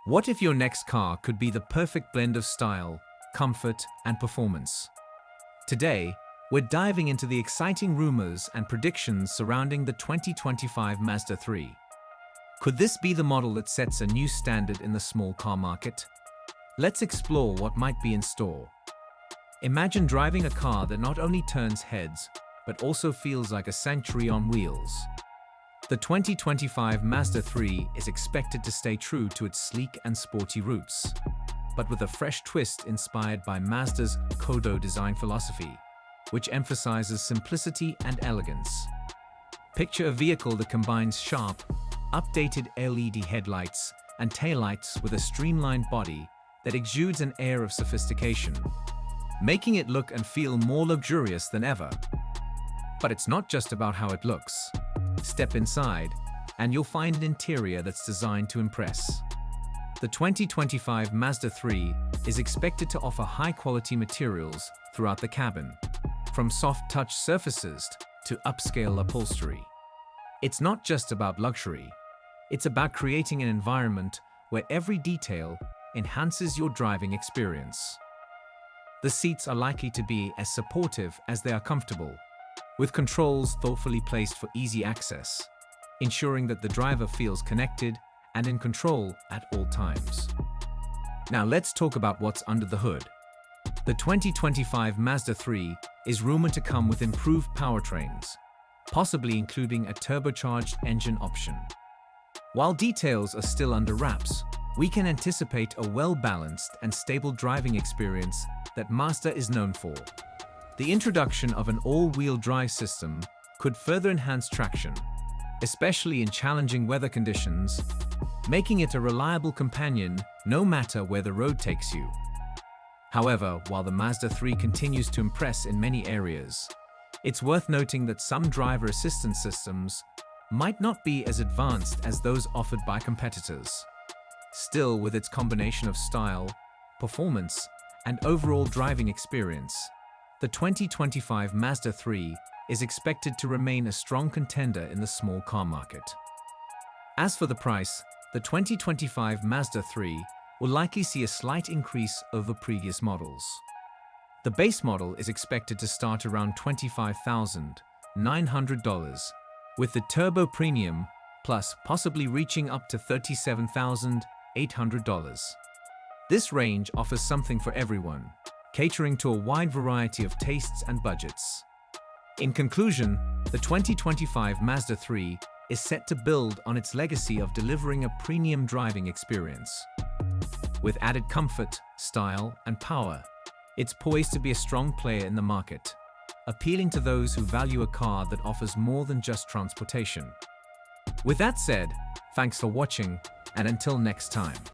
What if your next car could be the perfect blend of style, comfort, and performance? Today, we're diving into the exciting rumors and predictions surrounding the 2025 Mazda 3. Could this be the model that sets a new standard in the small car market? Let's explore what might be in store. Imagine driving a car that not only turns heads, but also feels like a sanctuary on wheels. The 2025 Mazda 3 is expected to stay true to its sleek and sporty roots, but with a fresh twist inspired by Mazda's Kodo design philosophy, which emphasizes simplicity and elegance. Picture a vehicle that combines sharp, updated LED headlights and taillights with a streamlined body that exudes an air of sophistication, making it look and feel more luxurious than ever. But it's not just about how it looks. Step inside, and you'll find an interior that's designed to impress. The 2025 Mazda 3 is expected to offer high-quality materials throughout the cabin, from soft-touch surfaces to upscale upholstery. It's not just about luxury. It's about creating an environment where every detail enhances your driving experience. The seats are likely to be as supportive as they are comfortable, with controls thoughtfully placed for easy access, ensuring that the driver feels connected and in control at all times. Now let's talk about what's under the hood. The 2025 Mazda 3 is rumored to come with improved powertrains, possibly including a turbocharged engine option. While details are still under wraps, we can anticipate a well-balanced and stable driving experience that Mazda is known for. The introduction of an all-wheel drive system could further enhance traction, especially in challenging weather conditions, making it a reliable companion no matter where the road takes you. However, while the Mazda 3 continues to impress in many areas, it's worth noting that some driver assistance systems might not be as advanced as those offered by competitors. Still, with its combination of style, performance, and overall driving experience, the 2025 Mazda 3 is expected to remain a strong contender in the small car market. As for the price, the 2025 Mazda 3 will likely see a slight increase over previous models. The base model is expected to start around $25,900, with the Turbo Premium Plus possibly reaching up to $37,800. This range offers something for everyone, catering to a wide variety of tastes and budgets. In conclusion, the 2025 Mazda 3 is set to build on its legacy of delivering a premium driving experience. With added comfort, style, and power, it's poised to be a strong player in the market, appealing to those who value a car that offers more than just transportation. With that said, thanks for watching, and until next time.